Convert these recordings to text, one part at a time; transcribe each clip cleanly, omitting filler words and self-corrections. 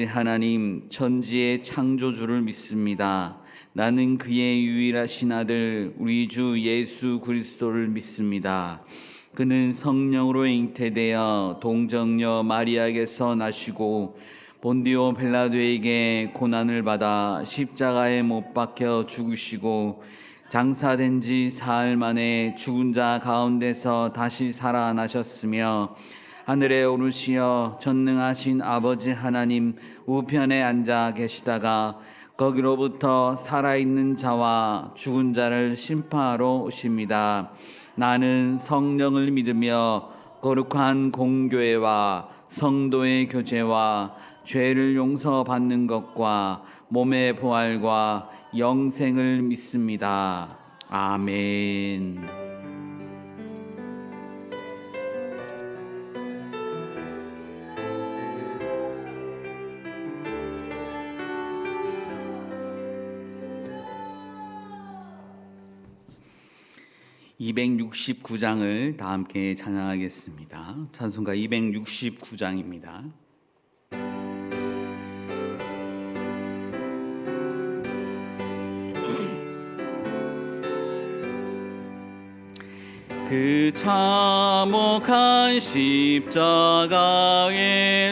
아버지 하나님 천지의 창조주를 믿습니다. 나는 그의 유일하신 아들 우리 주 예수 그리스도를 믿습니다. 그는 성령으로 잉태되어 동정녀 마리아에게서 나시고 본디오 빌라도에게 고난을 받아 십자가에 못 박혀 죽으시고 장사된 지 사흘 만에 죽은 자 가운데서 다시 살아나셨으며 하늘에 오르시어 전능하신 아버지 하나님 우편에 앉아 계시다가 거기로부터 살아있는 자와 죽은 자를 심판하러 오십니다. 나는 성령을 믿으며 거룩한 공교회와 성도의 교제와 죄를 용서받는 것과 몸의 부활과 영생을 믿습니다. 아멘. 269장을 다 함께 찬양하겠습니다. 찬송가 269장입니다. 그 참혹한 십자가에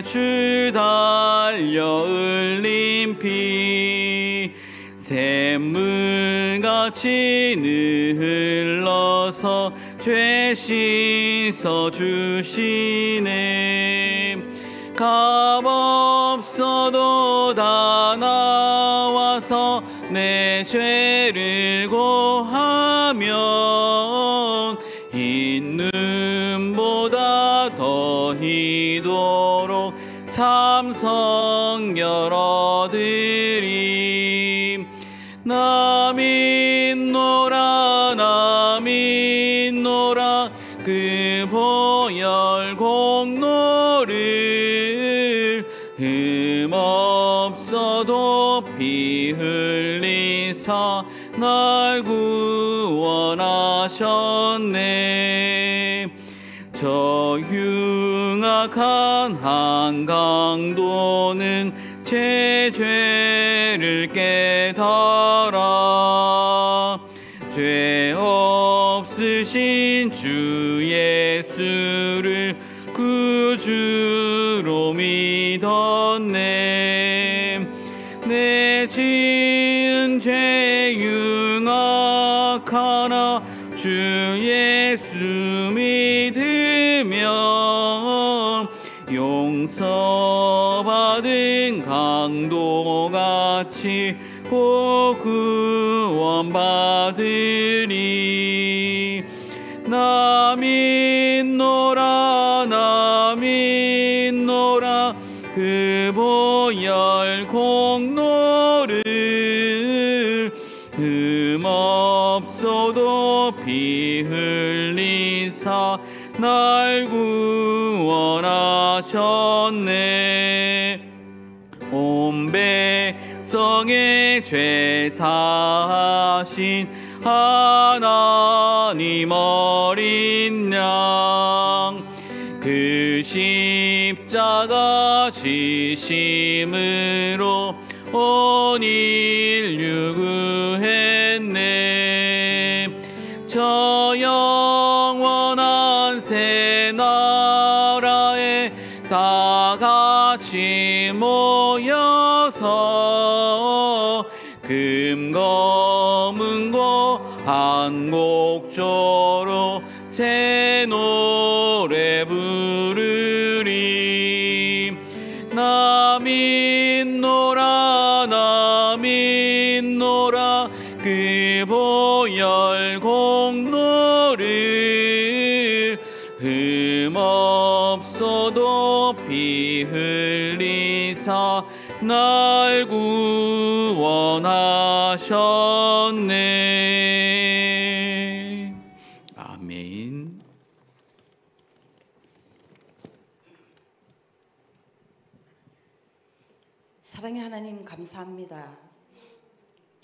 주 달려 흘린 피 샘물같이 흘러서 죄 씻어 주시네. 값없어도 다 나와서 내 죄를 고하면 흰 눈보다 더 희도록 참 성결 얻으리. 나 믿노라 나 믿노라 그 보혈 공로를 흠없어도 피 흘리사 날 구원하셨네. 저 흉악한 한강도는 제 죄를 깨달아 죄 없으신 주 예수를 구주로 믿었네. 내 지은 죄 흉악하나 주 예수 믿으면 용서받은 강도같이 곧 구원받으리. 나 믿노라 나 믿노라 그 보혈 공로를 흠없어도 피 흘리사 날 구원하셨네. 온 백성의 죄 사하신 하나님 어린 양 그 십자가 지심으로 온 인류 구했네. 저 영원한 새 나라에 다 같이 모여서 금검은고 한 곡조로 새 노래 부르리. 나 믿노라 나 믿노라 그 보혈 공로를 흠없어도 피 흘리사 날 구원하셨네. 아멘. 사랑의 하나님 감사합니다.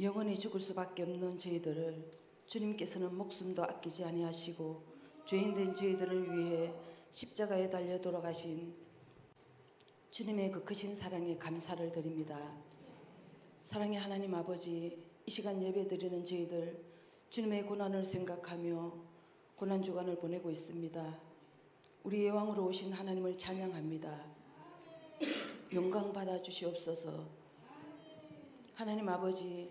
영원히 죽을 수밖에 없는 저희들을 주님께서는 목숨도 아끼지 아니하시고 죄인된 저희들을 위해 십자가에 달려 돌아가신 주님의 그 크신 사랑에 감사를 드립니다. 사랑의 하나님 아버지, 이 시간 예배 드리는 저희들 주님의 고난을 생각하며 고난 주간을 보내고 있습니다. 우리의 왕으로 오신 하나님을 찬양합니다. 영광 받아 주시옵소서. 하나님 아버지,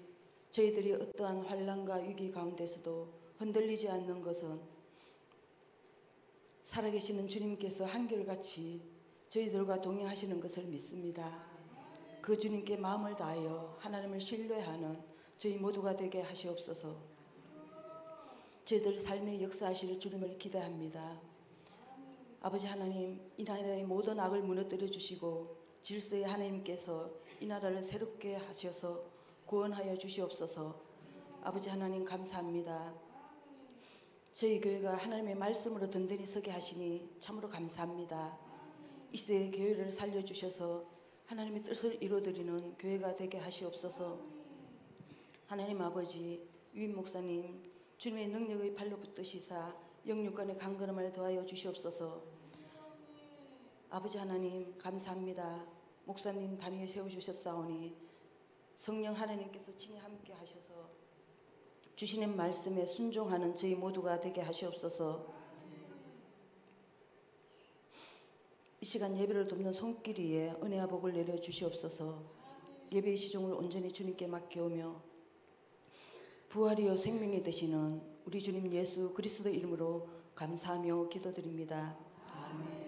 저희들이 어떠한 환난과 위기 가운데서도 흔들리지 않는 것은 살아계시는 주님께서 한결같이 저희들과 동행하시는 것을 믿습니다. 그 주님께 마음을 다하여 하나님을 신뢰하는 저희 모두가 되게 하시옵소서. 저희들 삶의 역사하실 주님을 기대합니다. 아버지 하나님, 이 나라의 모든 악을 무너뜨려 주시고 질서의 하나님께서 이 나라를 새롭게 하셔서 구원하여 주시옵소서. 아버지 하나님 감사합니다. 저희 교회가 하나님의 말씀으로 든든히 서게 하시니 참으로 감사합니다. 이 시대의 교회를 살려주셔서 하나님의 뜻을 이루어드리는 교회가 되게 하시옵소서. 하나님 아버지, 유임 목사님 주님의 능력의 발로 붙드시사 영육간의 강건함을 더하여 주시옵소서. 아버지 하나님 감사합니다. 목사님 단위에 세워주셨사오니 성령 하나님께서 친히 함께 하셔서 주시는 말씀에 순종하는 저희 모두가 되게 하시옵소서. 이 시간 예배를 돕는 손길 위에 은혜와 복을 내려 주시옵소서. 예배의 시종을 온전히 주님께 맡겨오며 부활이요 생명이 되시는 우리 주님 예수 그리스도 이름으로 감사하며 기도드립니다. 아멘.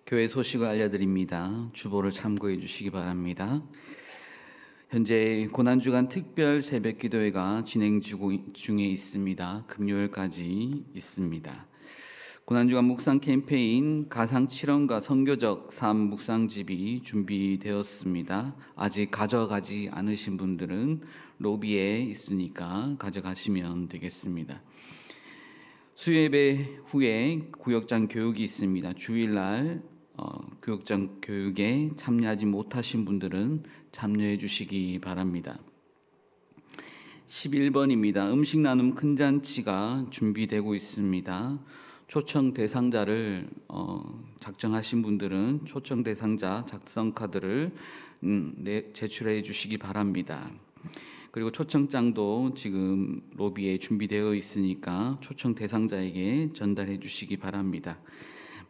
교회 소식을 알려드립니다. 주보를 참고해 주시기 바랍니다. 현재 고난주간 특별 새벽기도회가 진행 중에 있습니다. 금요일까지 있습니다. 고난주간 묵상 캠페인 가상 7원과 선교적 삶 묵상집이 준비되었습니다. 아직 가져가지 않으신 분들은 로비에 있으니까 가져가시면 되겠습니다. 수요예배 후에 구역장 교육이 있습니다. 주일날 교육장 교육에 참여하지 못하신 분들은 참여해 주시기 바랍니다. 11번입니다. 음식 나눔 큰 잔치가 준비되고 있습니다. 초청 대상자를 작정하신 분들은 초청 대상자 작성 카드를 제출해 주시기 바랍니다. 그리고 초청장도 지금 로비에 준비되어 있으니까 초청 대상자에게 전달해 주시기 바랍니다.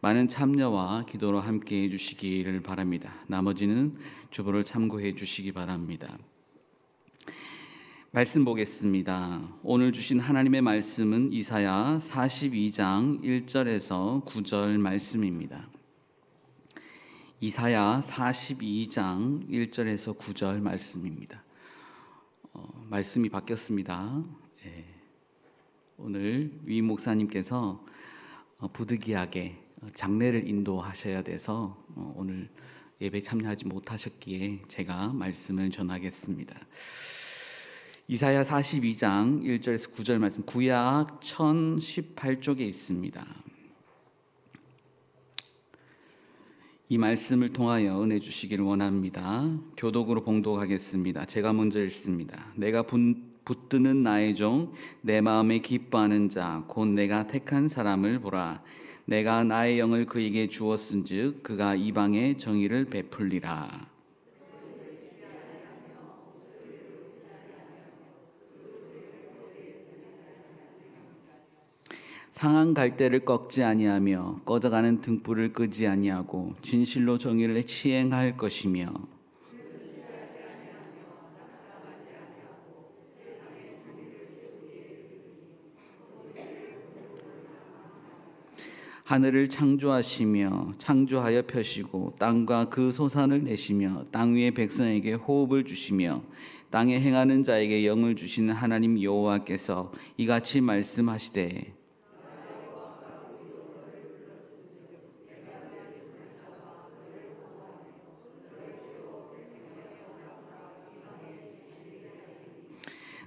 많은 참여와 기도로 함께 해 주시기를 바랍니다. 나머지는 주보를 참고해 주시기 바랍니다. 말씀 보겠습니다. 오늘 주신 하나님의 말씀은 이사야 42장 1절에서 9절 말씀입니다. 이사야 42장 1절에서 9절 말씀입니다. 말씀이 바뀌었습니다. 오늘 위 목사님께서 부득이하게 장례를 인도하셔야 돼서 오늘 예배 참여하지 못하셨기에 제가 말씀을 전하겠습니다. 이사야 42장 1절에서 9절 말씀, 구약 1018쪽에 있습니다. 이 말씀을 통하여 은혜 주시기를 원합니다. 교독으로 봉독하겠습니다. 제가 먼저 읽습니다. 내가 붙드는 나의 종, 내 마음에 기뻐하는 자, 곧 내가 택한 사람을 보라. 내가 나의 영을 그에게 주었은즉 그가 이방에 정의를 베풀리라. 상한 갈대를 꺾지 아니하며 꺼져가는 등불을 끄지 아니하고 진실로 정의를 시행할 것이며 하늘을 창조하시며 창조하여 펴시고 땅과 그 소산을 내시며 땅 위의 백성에게 호흡을 주시며 땅에 행하는 자에게 영을 주시는 하나님 여호와께서 이같이 말씀하시되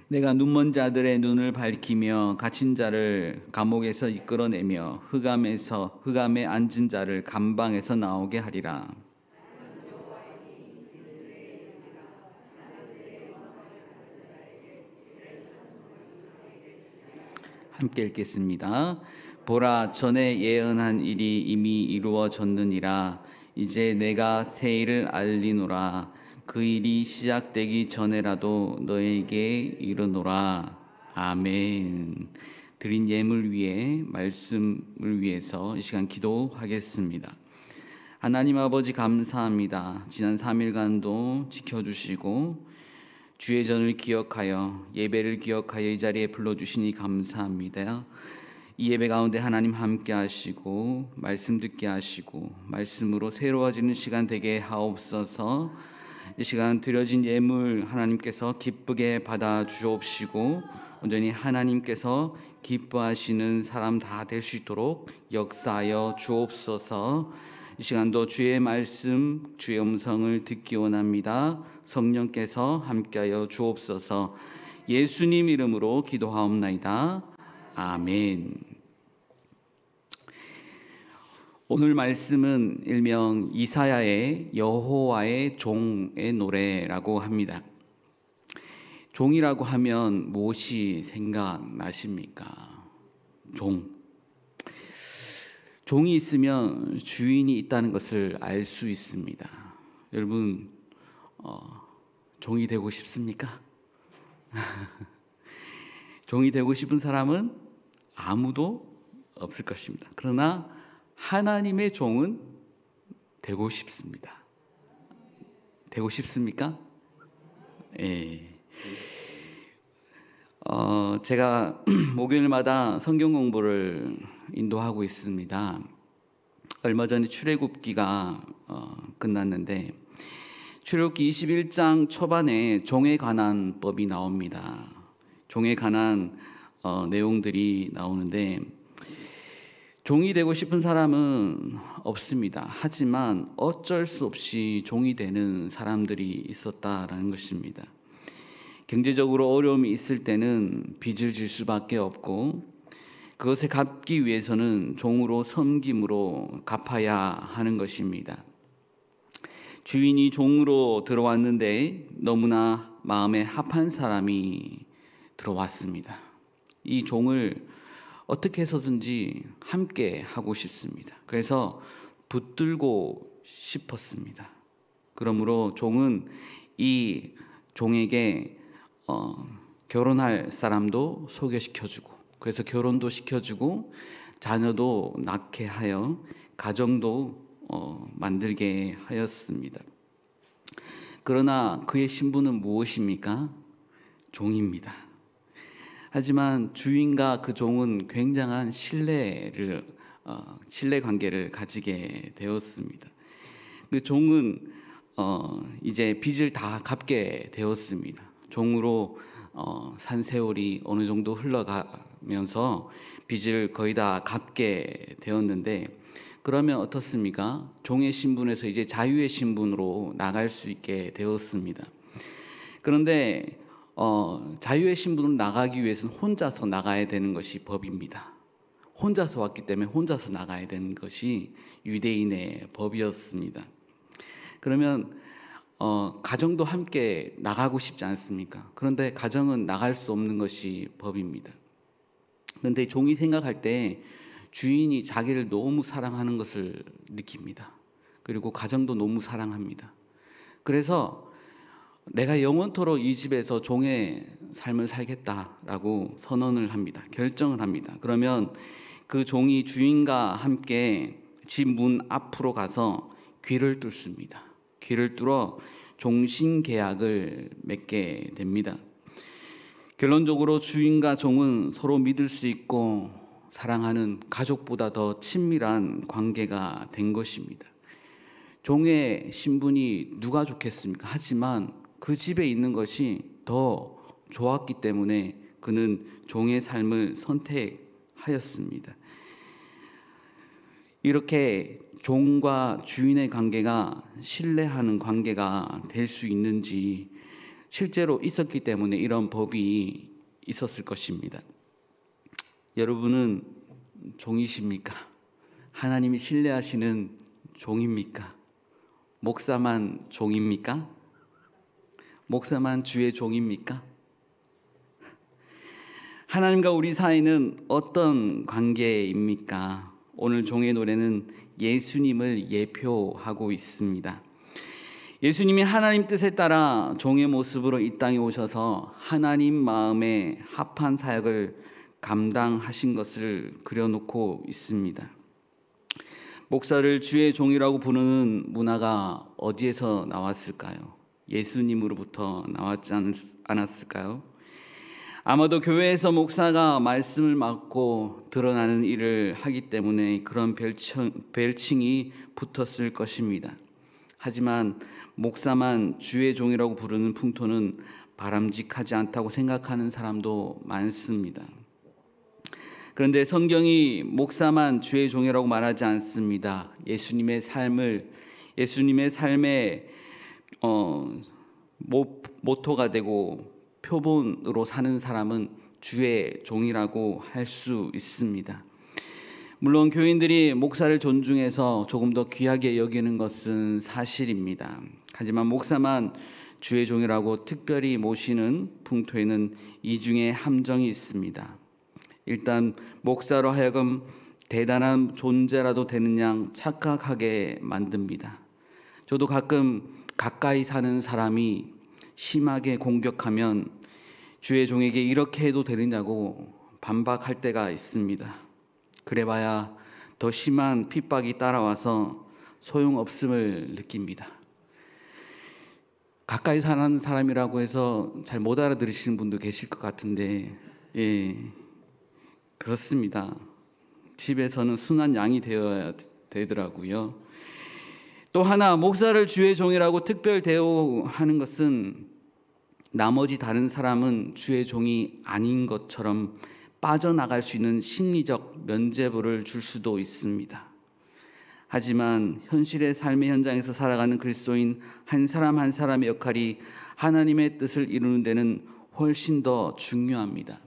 내가 눈먼 자들의 눈을 밝히며 갇힌 자를 감옥에서 이끌어내며 흑암에 앉은 자를 감방에서 나오게 하리라. 함께 읽겠습니다. 보라, 전에 예언한 일이 이미 이루어졌느니라. 이제 내가 새 일을 알리노라. 그 일이 시작되기 전에라도 너에게 이르노라. 아멘. 드린 예물 위에 말씀을 위해서 이 시간 기도하겠습니다. 하나님 아버지 감사합니다. 지난 3일간도 지켜주시고 주의 전을 기억하여 예배를 기억하여 이 자리에 불러주시니 감사합니다. 이 예배 가운데 하나님 함께 하시고 말씀 듣게 하시고 말씀으로 새로워지는 시간 되게 하옵소서. 이 시간 드려진 예물 하나님께서 기쁘게 받아 주옵시고 온전히 하나님께서 기뻐하시는 사람 다 될 수 있도록 역사하여 주옵소서. 이 시간도 주의 말씀, 주의 음성을 듣기 원합니다. 성령께서 함께하여 주옵소서. 예수님 이름으로 기도하옵나이다. 아멘. 오늘 말씀은 일명 이사야의 여호와의 종의 노래라고 합니다. 종이라고 하면 무엇이 생각나십니까? 종이 있으면 주인이 있다는 것을 알 수 있습니다. 여러분, 종이 되고 싶습니까? 종이 되고 싶은 사람은 아무도 없을 것입니다. 그러나 하나님의 종은 되고 싶습니다. 되고 싶습니까? 예. 제가 목요일마다 성경 공부를 인도하고 있습니다. 얼마 전에 출애굽기가 끝났는데 출애굽기 21장 초반에 종에 관한 법이 나옵니다. 종에 관한 내용들이 나오는데 종이 되고 싶은 사람은 없습니다. 하지만 어쩔 수 없이 종이 되는 사람들이 있었다라는 것입니다. 경제적으로 어려움이 있을 때는 빚을 질 수밖에 없고 그것을 갚기 위해서는 종으로 섬김으로 갚아야 하는 것입니다. 주인이 종으로 들어왔는데 너무나 마음에 합한 사람이 들어왔습니다. 이 종을 어떻게 해서든지 함께 하고 싶습니다. 그래서 붙들고 싶었습니다. 그러므로 종은 이 종에게 결혼할 사람도 소개시켜주고 그래서 결혼도 시켜주고 자녀도 낳게 하여 가정도 만들게 하였습니다. 그러나 그의 신분은 무엇입니까? 종입니다. 하지만 주인과 그 종은 굉장한 신뢰 관계를 가지게 되었습니다. 그 종은 이제 빚을 다 갚게 되었습니다. 종으로 산 세월이 어느 정도 흘러가면서 빚을 거의 다 갚게 되었는데 그러면 어떻습니까? 종의 신분에서 이제 자유의 신분으로 나갈 수 있게 되었습니다. 그런데 자유의 신분으로 나가기 위해서는 혼자서 나가야 되는 것이 법입니다. 혼자서 왔기 때문에 혼자서 나가야 되는 것이 유대인의 법이었습니다. 그러면 가정도 함께 나가고 싶지 않습니까? 그런데 가정은 나갈 수 없는 것이 법입니다. 그런데 종이 생각할 때 주인이 자기를 너무 사랑하는 것을 느낍니다. 그리고 가정도 너무 사랑합니다. 그래서 내가 영원토록 이 집에서 종의 삶을 살겠다라고 선언을 합니다. 결정을 합니다. 그러면 그 종이 주인과 함께 집 문 앞으로 가서 귀를 뚫습니다. 귀를 뚫어 종신계약을 맺게 됩니다. 결론적으로 주인과 종은 서로 믿을 수 있고 사랑하는 가족보다 더 친밀한 관계가 된 것입니다. 종의 신분이 누가 좋겠습니까? 하지만 그 집에 있는 것이 더 좋았기 때문에 그는 종의 삶을 선택하였습니다. 이렇게 종과 주인의 관계가 신뢰하는 관계가 될 수 있는지 실제로 있었기 때문에 이런 법이 있었을 것입니다. 여러분은 종이십니까? 하나님이 신뢰하시는 종입니까? 목사만 종입니까? 목사만 주의 종입니까? 하나님과 우리 사이는 어떤 관계입니까? 오늘 종의 노래는 예수님을 예표하고 있습니다. 예수님이 하나님 뜻에 따라 종의 모습으로 이 땅에 오셔서 하나님 마음에 합한 사역을 감당하신 것을 그려놓고 있습니다. 목사를 주의 종이라고 부르는 문화가 어디에서 나왔을까요? 예수님으로부터 나왔지 않았을까요? 아마도 교회에서 목사가 말씀을 맡고 드러나는 일을 하기 때문에 그런 별칭이 붙었을 것입니다. 하지만 목사만 주의 종이라고 부르는 풍토는 바람직하지 않다고 생각하는 사람도 많습니다. 그런데 성경이 목사만 주의 종이라고 말하지 않습니다. 예수님의 삶의 모토가 되고 표본으로 사는 사람은 주의 종이라고 할 수 있습니다. 물론 교인들이 목사를 존중해서 조금 더 귀하게 여기는 것은 사실입니다. 하지만 목사만 주의 종이라고 특별히 모시는 풍토에는 이중의 함정이 있습니다. 일단 목사로 하여금 대단한 존재라도 되는 양 착각하게 만듭니다. 저도 가끔 가까이 사는 사람이 심하게 공격하면 주의 종에게 이렇게 해도 되느냐고 반박할 때가 있습니다. 그래봐야 더 심한 핍박이 따라와서 소용없음을 느낍니다. 가까이 사는 사람이라고 해서 잘 못 알아들으시는 분도 계실 것 같은데, 그렇습니다. 집에서는 순한 양이 되어야 되더라고요. 또 하나, 목사를 주의 종이라고 특별 대우하는 것은 나머지 다른 사람은 주의 종이 아닌 것처럼 빠져나갈 수 있는 심리적 면죄부를 줄 수도 있습니다. 하지만 현실의 삶의 현장에서 살아가는 그리스도인 한 사람 한 사람의 역할이 하나님의 뜻을 이루는 데는 훨씬 더 중요합니다.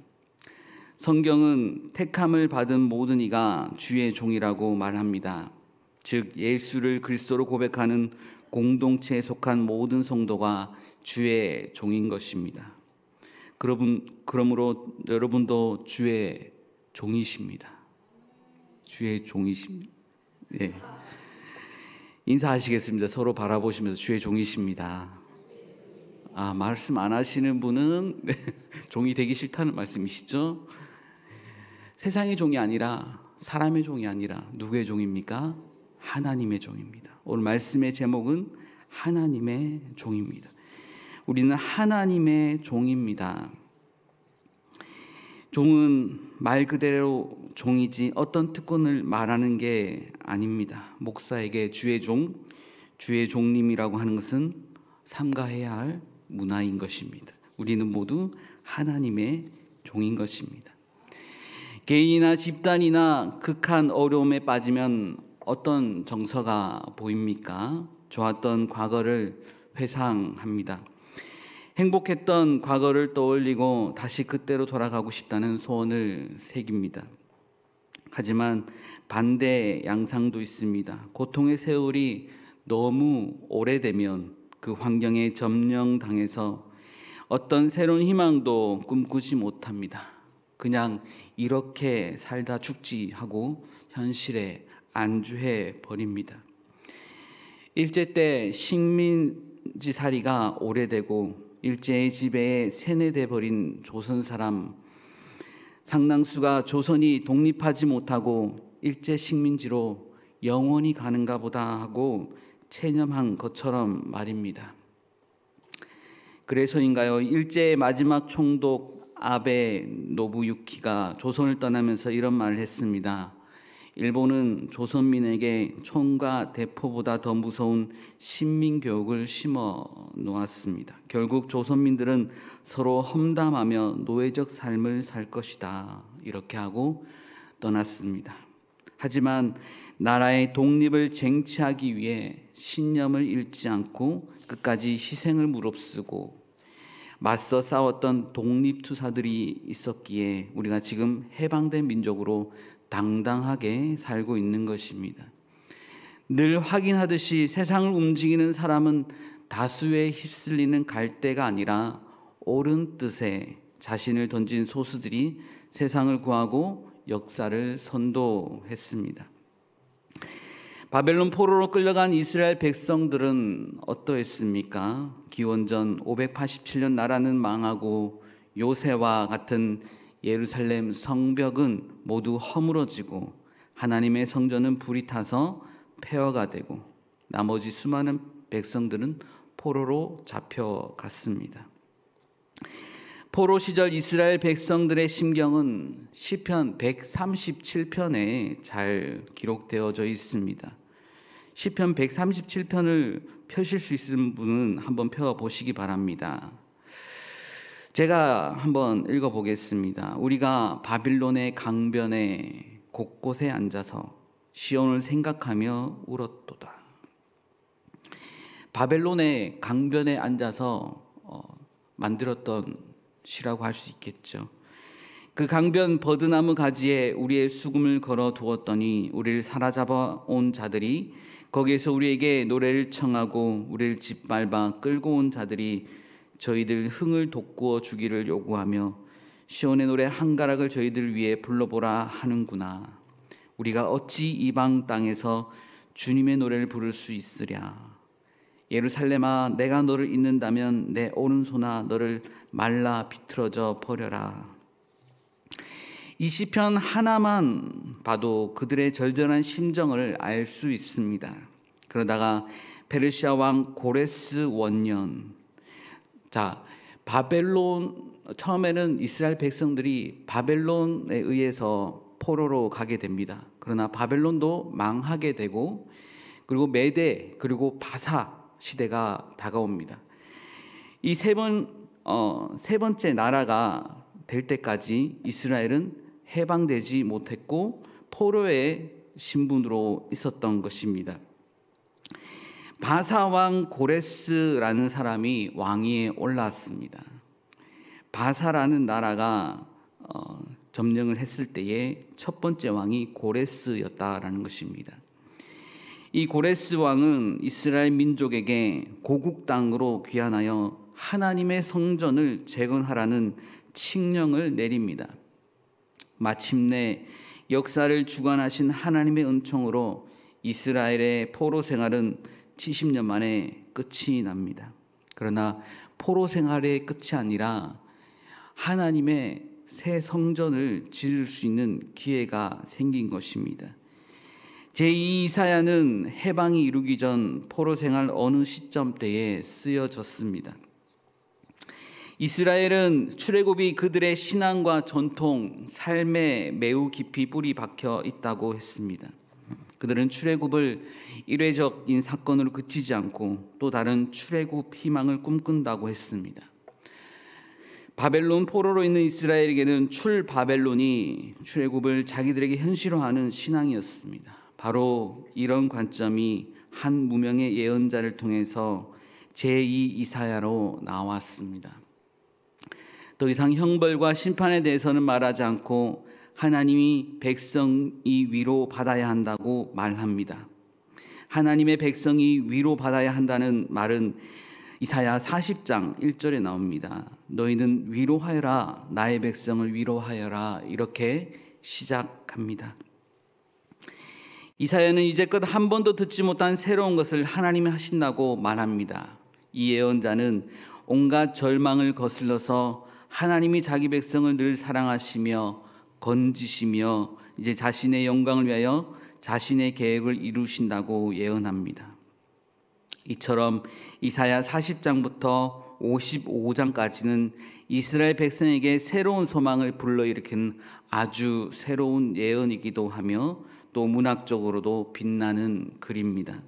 성경은 택함을 받은 모든 이가 주의 종이라고 말합니다. 즉 예수를 그리스도로 고백하는 공동체에 속한 모든 성도가 주의 종인 것입니다. 그러므로 여러분도 주의 종이십니다. 주의 종이십니다. 예. 인사하시겠습니다. 서로 바라보시면서 주의 종이십니다. 말씀 안 하시는 분은 종이 되기 싫다는 말씀이시죠? 세상의 종이 아니라, 사람의 종이 아니라 누구의 종입니까? 하나님의 종입니다. 오늘 말씀의 제목은 하나님의 종입니다. 우리는 하나님의 종입니다. 종은 말 그대로 종이지 어떤 특권을 말하는 게 아닙니다. 목사에게 주의 종님이라고 하는 것은 삼가해야 할 문화인 것입니다. 우리는 모두 하나님의 종인 것입니다. 개인이나 집단이나 극한 어려움에 빠지면 어떤 정서가 보입니까? 좋았던 과거를 회상합니다. 행복했던 과거를 떠올리고 다시 그때로 돌아가고 싶다는 소원을 새깁니다. 하지만 반대 양상도 있습니다. 고통의 세월이 너무 오래되면 그 환경에 점령당해서 어떤 새로운 희망도 꿈꾸지 못합니다. 그냥 이렇게 살다 죽지 하고 현실에 안주해 버립니다. 일제 때 식민지살이가 오래되고 일제의 지배에 세뇌돼 버린 조선 사람 상당수가 조선이 독립하지 못하고 일제 식민지로 영원히 가는가 보다 하고 체념한 것처럼 말입니다. 그래서인가요? 일제의 마지막 총독 아베 노부유키가 조선을 떠나면서 이런 말을 했습니다. 일본은 조선민에게 총과 대포보다 더 무서운 신민교육을 심어 놓았습니다. 결국 조선민들은 서로 험담하며 노예적 삶을 살 것이다. 이렇게 하고 떠났습니다. 하지만 나라의 독립을 쟁취하기 위해 신념을 잃지 않고 끝까지 희생을 무릅쓰고 맞서 싸웠던 독립투사들이 있었기에 우리가 지금 해방된 민족으로 당당하게 살고 있는 것입니다. 늘 확인하듯이 세상을 움직이는 사람은 다수에 휩쓸리는 갈대가 아니라 옳은 뜻에 자신을 던진 소수들이 세상을 구하고 역사를 선도했습니다. 바벨론 포로로 끌려간 이스라엘 백성들은 어떠했습니까? 기원전 587년 나라는 망하고 요새와 같은 예루살렘 성벽은 모두 허물어지고 하나님의 성전은 불이 타서 폐허가 되고 나머지 수많은 백성들은 포로로 잡혀갔습니다. 포로 시절 이스라엘 백성들의 심경은 시편 137편에 잘 기록되어져 있습니다. 시편 137편을 펴실 수 있는 분은 한번 펴보시기 바랍니다. 제가 한번 읽어보겠습니다. 우리가 바빌론의 강변에 곳곳에 앉아서 시온을 생각하며 울었도다. 바벨론의 강변에 앉아서 만들었던 시라고 할 수 있겠죠. 그 강변 버드나무 가지에 우리의 수금을 걸어 두었더니 우리를 사로잡아 온 자들이 거기에서 우리에게 노래를 청하고 우리를 짓밟아 끌고 온 자들이 저희들 흥을 돋구어 주기를 요구하며 시온의 노래 한 가락을 저희들 위해 불러보라 하는구나. 우리가 어찌 이방 땅에서 주님의 노래를 부를 수 있으랴. 예루살렘아, 내가 너를 잇는다면 내 오른손아 너를 말라 비틀어져 버려라. 이 시편 하나만 봐도 그들의 절절한 심정을 알 수 있습니다. 그러다가 페르시아 왕 고레스 원년, 바벨론, 처음에는 이스라엘 백성들이 바벨론에 의해서 포로로 가게 됩니다. 그러나 바벨론도 망하게 되고 그리고 메대 그리고 바사 시대가 다가옵니다. 이 세 번째 나라가 될 때까지 이스라엘은 해방되지 못했고 포로의 신분으로 있었던 것입니다. 바사 왕 고레스라는 사람이 왕위에 올랐습니다. 바사라는 나라가 점령을 했을 때의 첫 번째 왕이 고레스였다라는 것입니다. 이 고레스 왕은 이스라엘 민족에게 고국 땅으로 귀환하여 하나님의 성전을 재건하라는 칙령을 내립니다. 마침내 역사를 주관하신 하나님의 은총으로 이스라엘의 포로 생활은 70년 만에 끝이 납니다. 그러나 포로 생활의 끝이 아니라 하나님의 새 성전을 지을 수 있는 기회가 생긴 것입니다. 제2 이사야는 해방이 이루기 전 포로 생활 어느 시점대에 쓰여졌습니다. 이스라엘은 출애굽이 그들의 신앙과 전통, 삶에 매우 깊이 뿌리 박혀 있다고 했습니다. 그들은 출애굽을 일회적인 사건으로 그치지 않고 또 다른 출애굽 희망을 꿈꾼다고 했습니다. 바벨론 포로로 있는 이스라엘에게는 출바벨론이 출애굽을 자기들에게 현실화하는 신앙이었습니다. 바로 이런 관점이 한 무명의 예언자를 통해서 제2 이사야로 나왔습니다. 더 이상 형벌과 심판에 대해서는 말하지 않고 하나님이 백성이 위로받아야 한다고 말합니다. 하나님의 백성이 위로받아야 한다는 말은 이사야 40장 1절에 나옵니다. 너희는 위로하여라, 나의 백성을 위로하여라, 이렇게 시작합니다. 이사야는 이제껏 한 번도 듣지 못한 새로운 것을 하나님이 하신다고 말합니다. 이 예언자는 온갖 절망을 거슬러서 하나님이 자기 백성을 늘 사랑하시며 건지시며 이제 자신의 영광을 위하여 자신의 계획을 이루신다고 예언합니다. 이처럼 이사야 40장부터 55장까지는 이스라엘 백성에게 새로운 소망을 불러일으킨 아주 새로운 예언이기도 하며 또 문학적으로도 빛나는 글입니다.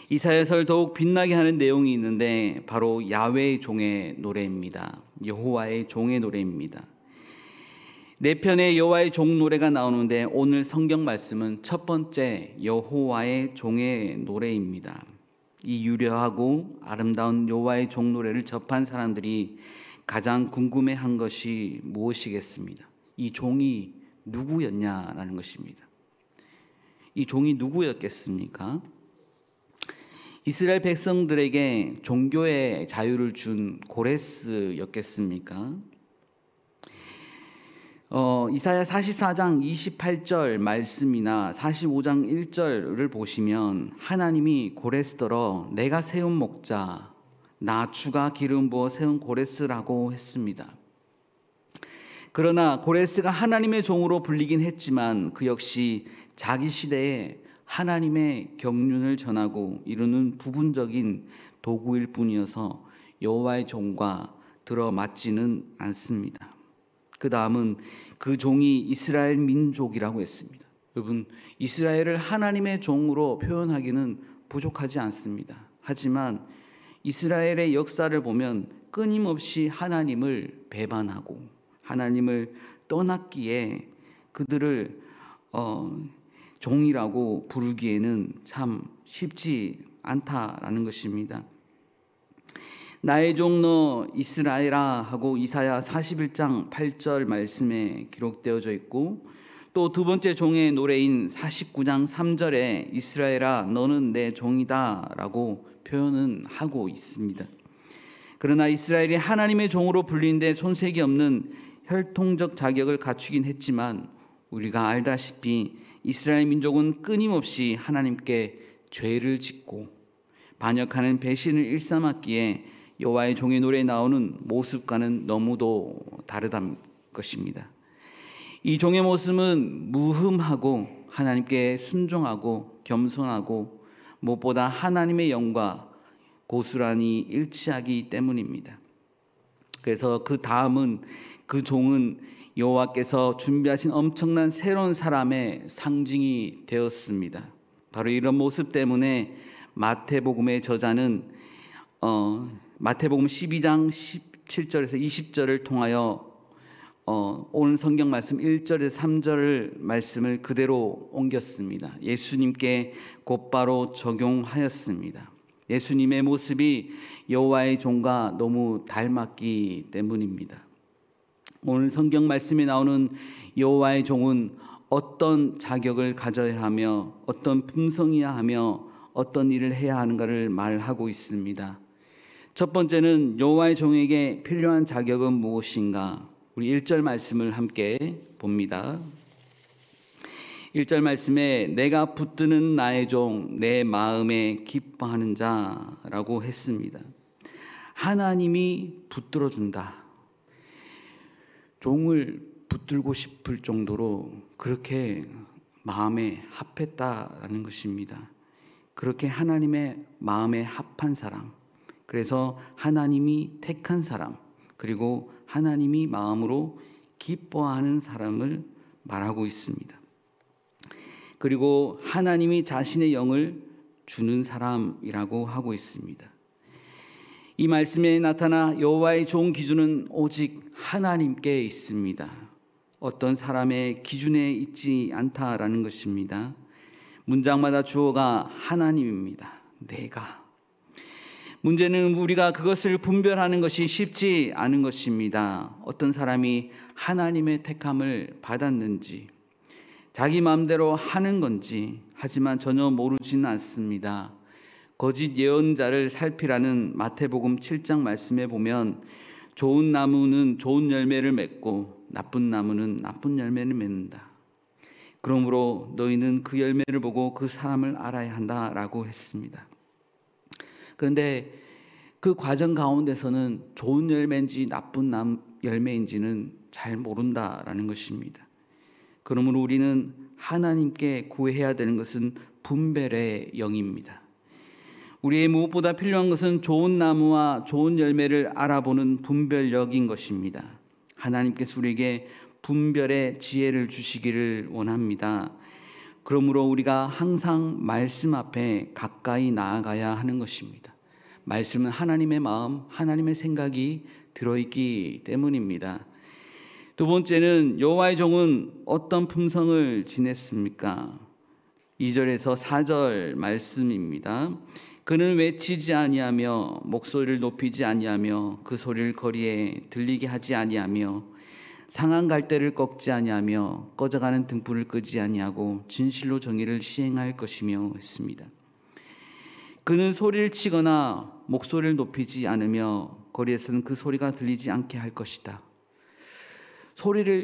이사야서를 더욱 빛나게 하는 내용이 있는데 바로 야훼의 종의 노래입니다. 여호와의 종의 노래입니다. 네 편의 여호와의 종 노래가 나오는데 오늘 성경 말씀은 첫 번째 여호와의 종의 노래입니다. 이 유려하고 아름다운 여호와의 종 노래를 접한 사람들이 가장 궁금해한 것이 무엇이겠습니까? 이 종이 누구였냐라는 것입니다. 이 종이 누구였겠습니까? 이스라엘 백성들에게 종교의 자유를 준 고레스였겠습니까? 이사야 44장 28절 말씀이나 45장 1절을 보시면 하나님이 고레스더러 내가 세운 목자 나 주가 기름 부어 세운 고레스라고 했습니다. 그러나 고레스가 하나님의 종으로 불리긴 했지만 그 역시 자기 시대에 하나님의 경륜을 전하고 이루는 부분적인 도구일 뿐이어서 여호와의 종과 들어맞지는 않습니다. 그 다음은 그 종이 이스라엘 민족이라고 했습니다. 여러분, 이스라엘을 하나님의 종으로 표현하기는 부족하지 않습니다. 하지만 이스라엘의 역사를 보면 끊임없이 하나님을 배반하고 하나님을 떠났기에 그들을 종이라고 부르기에는 참 쉽지 않다라는 것입니다. 나의 종 너 이스라엘아 하고 이사야 41장 8절 말씀에 기록되어져 있고 또 두 번째 종의 노래인 49장 3절에 이스라엘아 너는 내 종이다 라고 표현은 하고 있습니다. 그러나 이스라엘이 하나님의 종으로 불리는데 손색이 없는 혈통적 자격을 갖추긴 했지만 우리가 알다시피 이스라엘 민족은 끊임없이 하나님께 죄를 짓고 반역하는 배신을 일삼았기에 여호와의 종의 노래에 나오는 모습과는 너무도 다르다는 것입니다. 이 종의 모습은 무흠하고 하나님께 순종하고 겸손하고 무엇보다 하나님의 영과 고스란히 일치하기 때문입니다. 그래서 그 다음은 그 종은 여호와께서 준비하신 엄청난 새로운 사람의 상징이 되었습니다. 바로 이런 모습 때문에 마태복음의 저자는 마태복음 12장 17절에서 20절을 통하여 오늘 성경 말씀 1절에서 3절 말씀을 그대로 옮겼습니다. 예수님께 곧바로 적용하였습니다. 예수님의 모습이 여호와의 종과 너무 닮았기 때문입니다. 오늘 성경 말씀에 나오는 여호와의 종은 어떤 자격을 가져야 하며 어떤 품성이야 하며 어떤 일을 해야 하는가를 말하고 있습니다. 첫 번째는 여호와의 종에게 필요한 자격은 무엇인가? 우리 1절 말씀을 함께 봅니다. 1절 말씀에 내가 붙드는 나의 종 내 마음에 기뻐하는 자라고 했습니다. 하나님이 붙들어 준다. 종을 붙들고 싶을 정도로 그렇게 마음에 합했다라는 것입니다. 그렇게 하나님의 마음에 합한 사람, 그래서 하나님이 택한 사람, 그리고 하나님이 마음으로 기뻐하는 사람을 말하고 있습니다. 그리고 하나님이 자신의 영을 주는 사람이라고 하고 있습니다. 이 말씀에 나타나 여호와의 종 기준은 오직 하나님께 있습니다. 어떤 사람의 기준에 있지 않다라는 것입니다. 문장마다 주어가 하나님입니다. 내가. 문제는 우리가 그것을 분별하는 것이 쉽지 않은 것입니다. 어떤 사람이 하나님의 택함을 받았는지 자기 마음대로 하는 건지 하지만 전혀 모르지는 않습니다. 거짓 예언자를 살피라는 마태복음 7장 말씀에 보면 좋은 나무는 좋은 열매를 맺고 나쁜 나무는 나쁜 열매를 맺는다. 그러므로 너희는 그 열매를 보고 그 사람을 알아야 한다라고 했습니다. 그런데 그 과정 가운데서는 좋은 열매인지 나쁜 열매인지는 잘 모른다라는 것입니다. 그러므로 우리는 하나님께 구해야 되는 것은 분별의 영입니다. 우리의 무엇보다 필요한 것은 좋은 나무와 좋은 열매를 알아보는 분별력인 것입니다. 하나님께서 우리에게 분별의 지혜를 주시기를 원합니다. 그러므로 우리가 항상 말씀 앞에 가까이 나아가야 하는 것입니다. 말씀은 하나님의 마음, 하나님의 생각이 들어있기 때문입니다. 두 번째는 여호와의 종은 어떤 품성을 지녔습니까? 2절에서 4절 말씀입니다. 그는 외치지 아니하며 목소리를 높이지 아니하며 그 소리를 거리에 들리게 하지 아니하며 상한 갈대를 꺾지 아니하며 꺼져가는 등불을 끄지 아니하고 진실로 정의를 시행할 것이며 했습니다. 그는 소리를 치거나 목소리를 높이지 않으며 거리에서는 그 소리가 들리지 않게 할 것이다.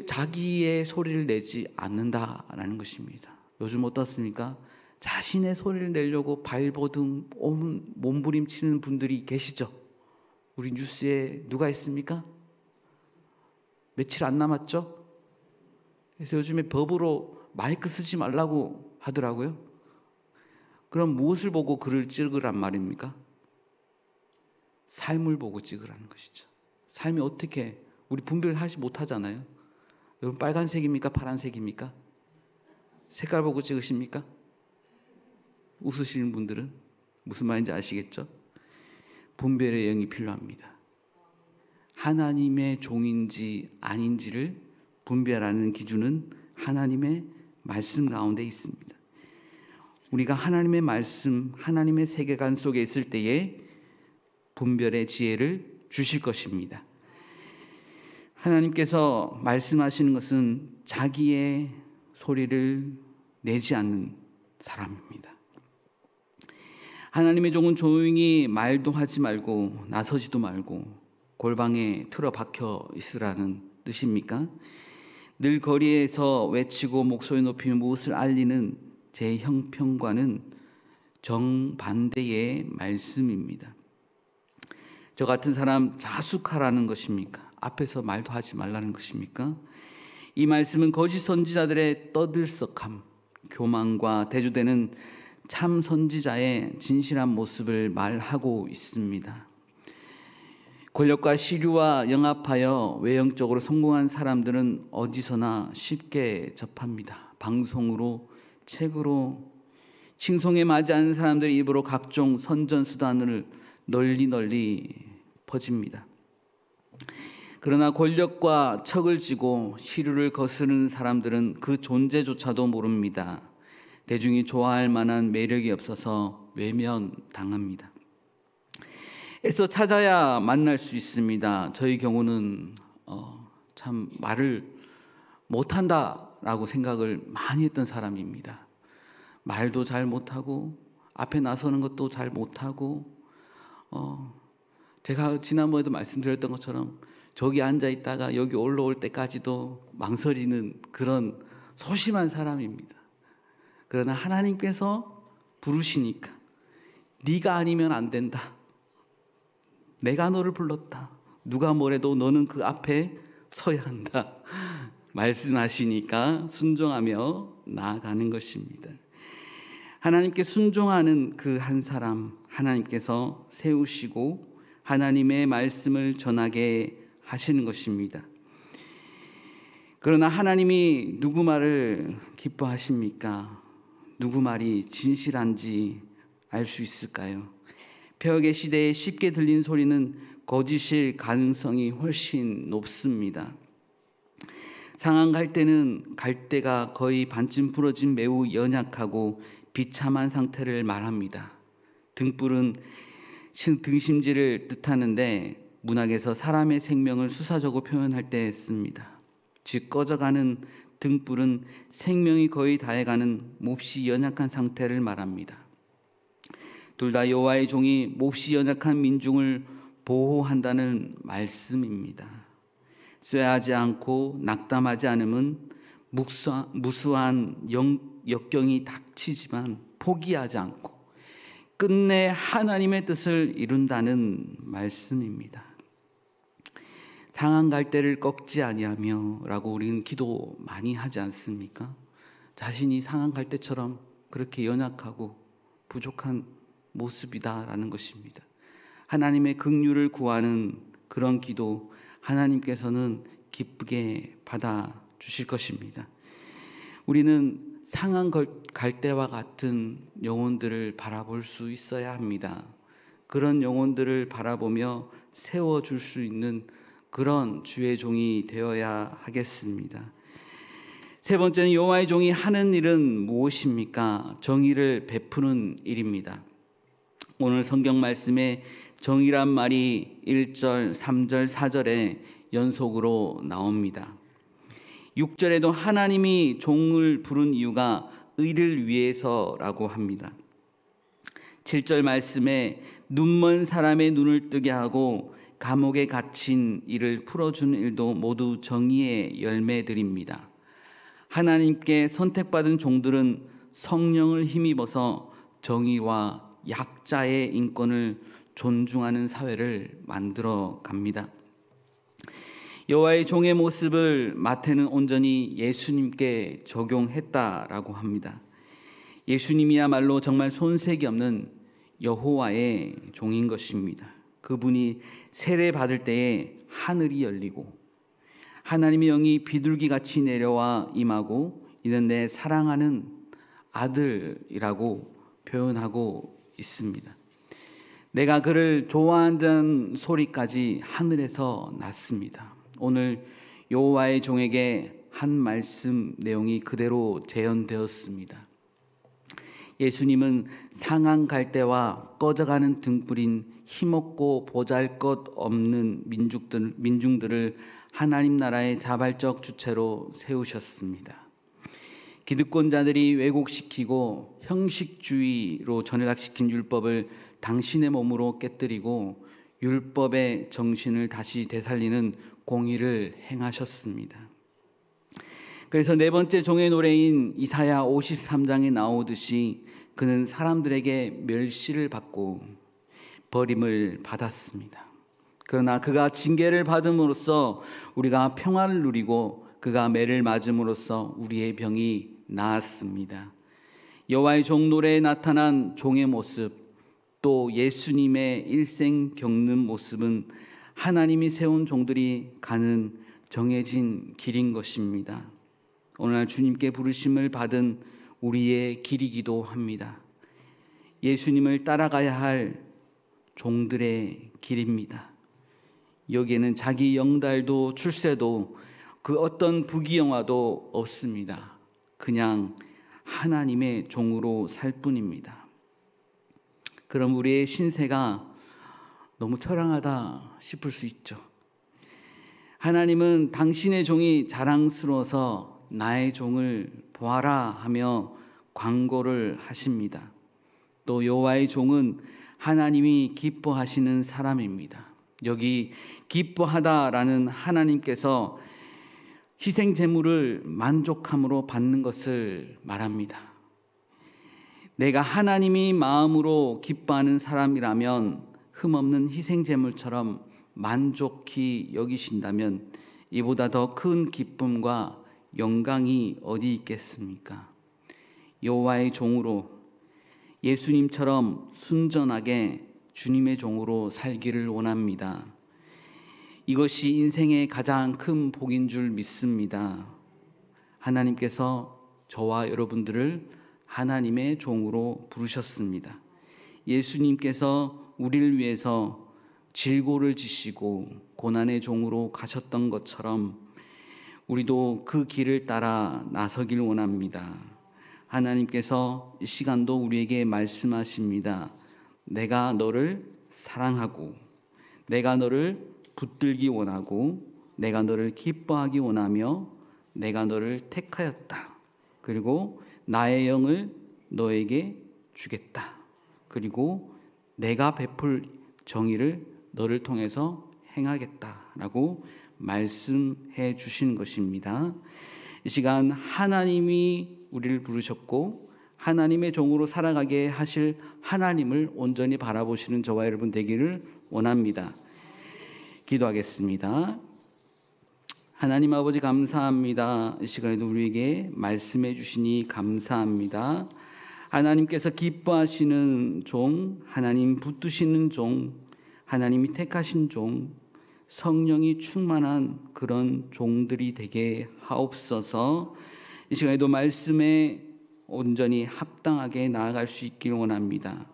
자기의 소리를 내지 않는다라는 것입니다. 요즘 어떻습니까? 자신의 소리를 내려고 발버둥 몸부림치는 분들이 계시죠? 우리 뉴스에 누가 있습니까? 며칠 안 남았죠? 그래서 요즘에 법으로 마이크 쓰지 말라고 하더라고요. 그럼 무엇을 보고 글을 찍으란 말입니까? 삶을 보고 찍으라는 것이죠. 삶이 어떻게, 우리 분별을 하지 못하잖아요. 여러분 빨간색입니까? 파란색입니까? 색깔 보고 찍으십니까? 웃으시는 분들은 무슨 말인지 아시겠죠? 분별의 영이 필요합니다. 하나님의 종인지 아닌지를 분별하는 기준은 하나님의 말씀 가운데 있습니다. 우리가 하나님의 말씀, 하나님의 세계관 속에 있을 때에 분별의 지혜를 주실 것입니다. 하나님께서 말씀하시는 것은 자기의 소리를 내지 않는 사람입니다. 하나님의 종은 조용히 말도 하지 말고 나서지도 말고 골방에 틀어박혀 있으라는 뜻입니까? 늘 거리에서 외치고 목소리 높이며 무엇을 알리는 제 형편과는 정반대의 말씀입니다. 저 같은 사람 자숙하라는 것입니까? 앞에서 말도 하지 말라는 것입니까? 이 말씀은 거짓 선지자들의 떠들썩함, 교만과 대조되는 참 선지자의 진실한 모습을 말하고 있습니다. 권력과 시류와 영합하여 외형적으로 성공한 사람들은 어디서나 쉽게 접합니다. 방송으로, 책으로, 칭송에 맞지 않는 사람들의 입으로 각종 선전수단을 널리 퍼집니다. 그러나 권력과 척을 쥐고 시류를 거스르는 사람들은 그 존재조차도 모릅니다. 대중이 좋아할 만한 매력이 없어서 외면당합니다. 애써 찾아야 만날 수 있습니다. 저희 경우는 참 말을 못한다라고 생각을 많이 했던 사람입니다. 말도 잘 못하고 앞에 나서는 것도 잘 못하고 제가 지난번에도 말씀드렸던 것처럼 저기 앉아 있다가 여기 올라올 때까지도 망설이는 그런 소심한 사람입니다. 그러나 하나님께서 부르시니까 네가 아니면 안 된다. 내가 너를 불렀다. 누가 뭐래도 너는 그 앞에 서야 한다. 말씀하시니까 순종하며 나아가는 것입니다. 하나님께 순종하는 그 한 사람 하나님께서 세우시고 하나님의 말씀을 전하게 하시는 것입니다. 그러나 하나님이 누구 말을 기뻐하십니까? 누구 말이 진실한지 알 수 있을까요? 폐역의 시대에 쉽게 들린 소리는 거짓일 가능성이 훨씬 높습니다. 상한 갈대는 갈대가 거의 반쯤 부러진 매우 연약하고 비참한 상태를 말합니다. 등불은 등심지를 뜻하는데 문학에서 사람의 생명을 수사적으로 표현할 때 씁니다. 즉 꺼져가는 등불은 생명이 거의 다해가는 몹시 연약한 상태를 말합니다. 둘 다 여호와의 종이 몹시 연약한 민중을 보호한다는 말씀입니다. 쇠하지 않고 낙담하지 않음은 무수한 역경이 닥치지만 포기하지 않고 끝내 하나님의 뜻을 이룬다는 말씀입니다. 상한 갈대를 꺾지 아니하며 라고 우리는 기도 많이 하지 않습니까? 자신이 상한 갈대처럼 그렇게 연약하고 부족한 모습이다라는 것입니다. 하나님의 긍휼을 구하는 그런 기도 하나님께서는 기쁘게 받아주실 것입니다. 우리는 상한 갈대와 같은 영혼들을 바라볼 수 있어야 합니다. 그런 영혼들을 바라보며 세워줄 수 있는 그런 주의 종이 되어야 하겠습니다. 세 번째는 여호와의 종이 하는 일은 무엇입니까? 정의를 베푸는 일입니다. 오늘 성경 말씀에 정의란 말이 1절, 3절, 4절에 연속으로 나옵니다. 6절에도 하나님이 종을 부른 이유가 의를 위해서라고 합니다. 7절 말씀에 눈먼 사람의 눈을 뜨게 하고 감옥에 갇힌 이를 풀어주는 일도 모두 정의의 열매들입니다. 하나님께 선택받은 종들은 성령을 힘입어서 정의와 약자의 인권을 존중하는 사회를 만들어 갑니다. 여호와의 종의 모습을 마태는 온전히 예수님께 적용했다라고 합니다. 예수님이야말로 정말 손색이 없는 여호와의 종인 것입니다. 그분이 세례 받을 때에 하늘이 열리고 하나님의 영이 비둘기같이 내려와 임하고 이는 내 사랑하는 아들이라고 표현하고 있습니다. 내가 그를 좋아한다는 소리까지 하늘에서 났습니다. 오늘 여호와의 종에게 한 말씀 내용이 그대로 재현되었습니다. 예수님은 상한 갈대와 꺼져가는 등불인 힘없고 보잘것없는 민중들을 하나님 나라의 자발적 주체로 세우셨습니다. 기득권자들이 왜곡시키고 형식주의로 전락시킨 율법을 당신의 몸으로 깨뜨리고 율법의 정신을 다시 되살리는 공의를 행하셨습니다. 그래서 네 번째 종의 노래인 이사야 53장에 나오듯이 그는 사람들에게 멸시를 받고 버림을 받았습니다. 그러나 그가 징계를 받음으로써 우리가 평화를 누리고 그가 매를 맞음으로써 우리의 병이 나았습니다. 여호와의 종 노래에 나타난 종의 모습, 또 예수님의 일생 겪는 모습은 하나님이 세운 종들이 가는 정해진 길인 것입니다. 오늘날 주님께 부르심을 받은 우리의 길이기도 합니다. 예수님을 따라가야 할 종들의 길입니다. 여기에는 자기 영달도 출세도 그 어떤 부귀영화도 없습니다. 그냥 하나님의 종으로 살 뿐입니다. 그럼 우리의 신세가 너무 처량하다 싶을 수 있죠. 하나님은 당신의 종이 자랑스러워서 나의 종을 보아라 하며 광고를 하십니다. 또 여호와의 종은 하나님이 기뻐하시는 사람입니다. 여기 기뻐하다라는 하나님께서 희생 제물을 만족함으로 받는 것을 말합니다. 내가 하나님이 마음으로 기뻐하는 사람이라면 흠없는 희생 제물처럼 만족히 여기신다면 이보다 더 큰 기쁨과 영광이 어디 있겠습니까? 여호와의 종으로 예수님처럼 순전하게 주님의 종으로 살기를 원합니다. 이것이 인생의 가장 큰 복인 줄 믿습니다. 하나님께서 저와 여러분들을 하나님의 종으로 부르셨습니다. 예수님께서 우리를 위해서 질고를 지시고 고난의 종으로 가셨던 것처럼 우리도 그 길을 따라 나서길 원합니다. 하나님께서 이 시간도 우리에게 말씀하십니다. 내가 너를 사랑하고 내가 너를 붙들기 원하고 내가 너를 기뻐하기 원하며 내가 너를 택하였다. 그리고 나의 영을 너에게 주겠다. 그리고 내가 베풀 정의를 너를 통해서 행하겠다라고 말씀해 주신 것입니다. 이 시간 하나님이 우리를 부르셨고 하나님의 종으로 살아가게 하실 하나님을 온전히 바라보시는 저와 여러분 되기를 원합니다. 기도하겠습니다. 하나님 아버지 감사합니다. 이 시간에도 우리에게 말씀해 주시니 감사합니다. 하나님께서 기뻐하시는 종, 하나님 붙드시는 종, 하나님이 택하신 종, 성령이 충만한 그런 종들이 되게 하옵소서. 이 시간에도 말씀에 온전히 합당하게 나아갈 수 있길 원합니다.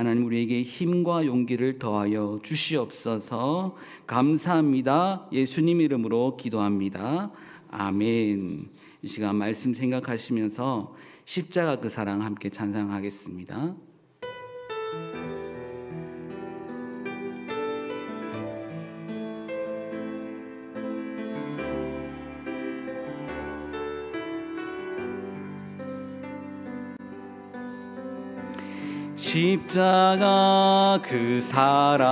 하나님 우리에게 힘과 용기를 더하여 주시옵소서. 감사합니다. 예수님 이름으로 기도합니다. 아멘. 이 시간 말씀 생각하시면서 십자가 그 사랑 함께 찬양하겠습니다. 십자가 그 사랑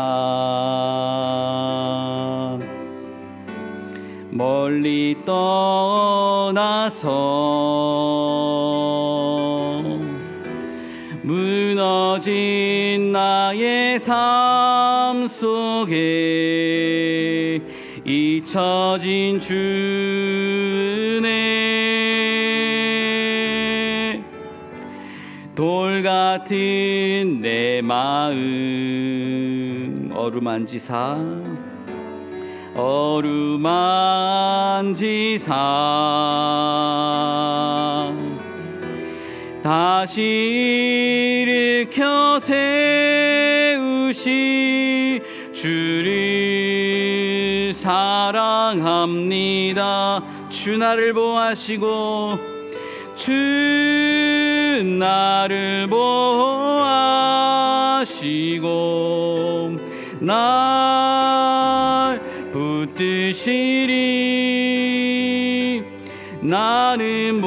멀리 떠나서 무너진 나의 삶 속에 잊혀진 주네 돌 같은 내 마음 어루만지사 다시 일으켜 세우시 주를 사랑합니다. 주 나를 보호하시고 주 나를 보호하시고 날 붙드시리 나는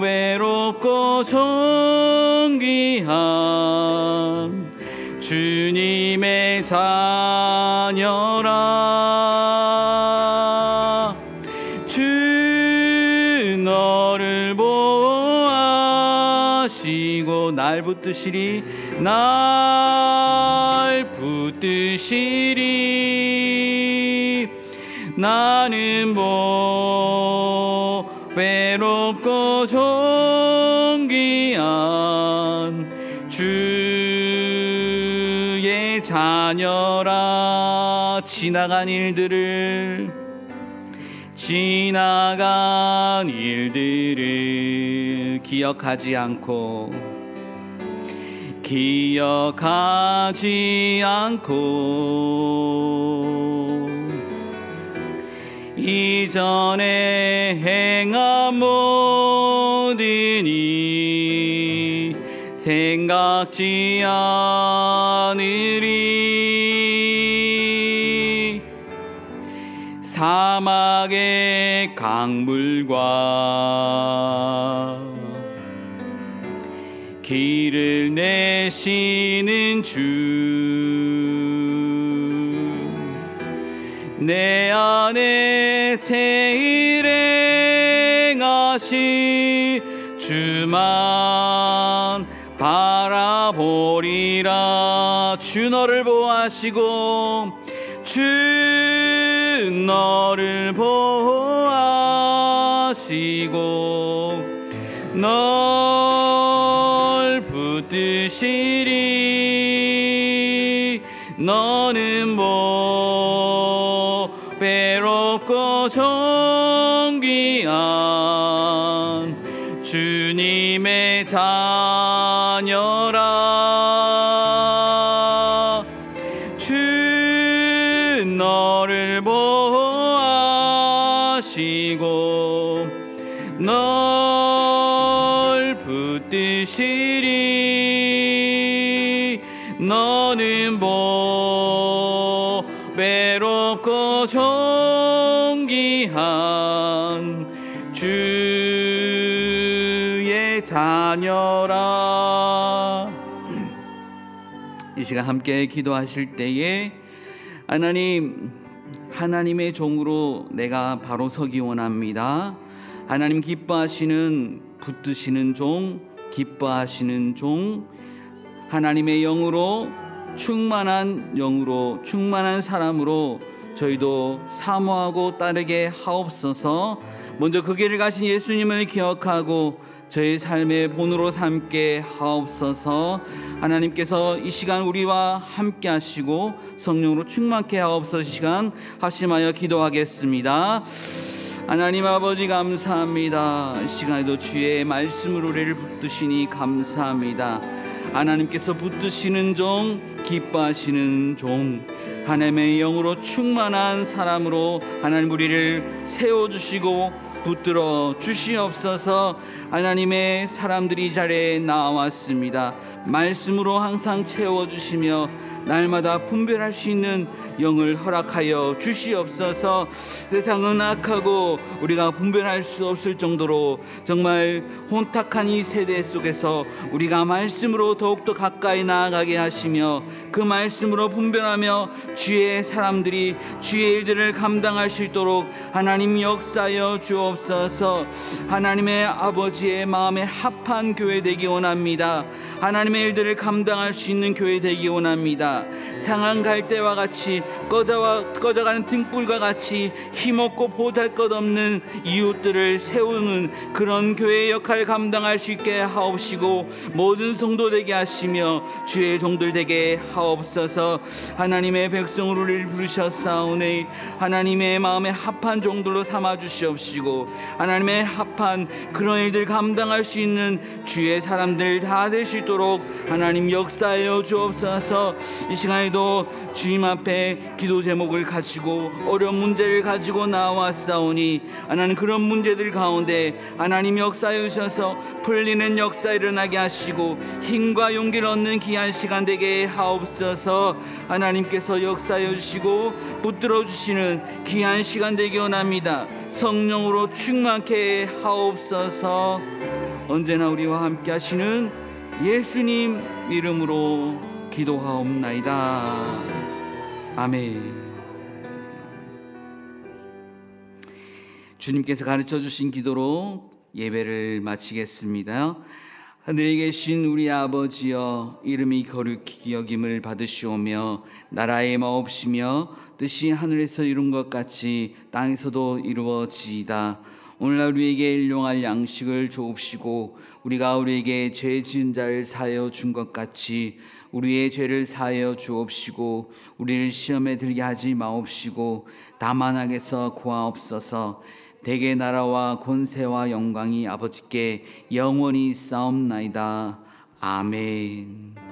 외롭고 존귀한 주님의 자녀라 주 너를 보호하시고 날 붙드시리 나는 외롭고 존귀한 주의 자녀라 지나간 일들을 기억하지 않고 이전에 행한 모든 일 생각지 않으리 사막의 강물과 길을 내시는 주 내 안에 새 일 행하시 주만 바라보리라 주 너를 보호하시고 주 너를 보호하시고 널 붙드시리 너는 외롭고 존귀한 주님의 자녀라 주 너를 보호하시고 널 붙드시리 너는 외롭고 존귀한 주의 자녀라 이 시간 함께 기도하실 때에 하나님의 종으로 내가 바로 서기 원합니다. 하나님 기뻐하시는 붙드시는 종 기뻐하시는 종 하나님의 영으로 충만한 사람으로 저희도 사모하고 따르게 하옵소서. 먼저 그 길을 가신 예수님을 기억하고 저희 삶의 본으로 삼게 하옵소서. 하나님께서 이 시간 우리와 함께 하시고 성령으로 충만케 하옵소서. 시간 합심하여 기도하겠습니다. 하나님 아버지 감사합니다. 이 시간에도 주의 말씀으로 우리를 붙드시니 감사합니다. 하나님께서 붙드시는 종 기뻐하시는 종 하나님의 영으로 충만한 사람으로 하나님 우리를 세워주시고 붙들어 주시옵소서. 하나님의 사람들이 이 자리에 나왔습니다. 말씀으로 항상 채워주시며 날마다 분별할 수 있는 영을 허락하여 주시옵소서. 세상은 악하고 우리가 분별할 수 없을 정도로 정말 혼탁한 이 세대 속에서 우리가 말씀으로 더욱더 가까이 나아가게 하시며 그 말씀으로 분별하며 주의 사람들이 주의 일들을 감당할 수 있도록 하나님 역사하여 주옵소서. 하나님의 아버지의 마음에 합한 교회 되기 원합니다. 하나님의 일들을 감당할 수 있는 교회 되기 원합니다. 상한 갈대와 같이 꺼져가는 등불과 같이 힘없고 보잘것없는 이웃들을 세우는 그런 교회의 역할을 감당할 수 있게 하옵시고 모든 성도 되게 하시며 주의 종들 되게 하옵소서. 하나님의 백성으로 우리를 부르셨사오니 하나님의 마음에 합한 종들로 삼아 주시옵시고 하나님의 합한 그런 일들 감당할 수 있는 주의 사람들 다 될 수 있도록 하나님 역사하여 주옵소서. 이 시간에도 주님 앞에 기도 제목을 가지고 어려운 문제를 가지고 나왔사오니 하나님 그런 문제들 가운데 하나님 역사해 주셔서 풀리는 역사 일어나게 하시고 힘과 용기를 얻는 귀한 시간 되게 하옵소서. 하나님께서 역사해 주시고 붙들어 주시는 귀한 시간 되기 원합니다. 성령으로 충만케 하옵소서. 언제나 우리와 함께 하시는 예수님 이름으로 기도하옵나이다. 아멘. 주님께서 가르쳐 주신 기도로 예배를 마치겠습니다. 하늘에 계신 우리 아버지여, 이름이 거룩히 여김을 받으시오며 나라의 마옵시며 뜻이 하늘에서 이룬 것 같이 땅에서도 이루어지이다. 오늘날 우리에게 일용할 양식을 주옵시고 우리가 우리에게 죄 지은 자를 사하여 준 것 같이 우리의 죄를 사하여 주옵시고 우리를 시험에 들게 하지 마옵시고 다만 악에서 구하옵소서. 대개 나라와 권세와 영광이 아버지께 영원히 있사옵나이다. 아멘.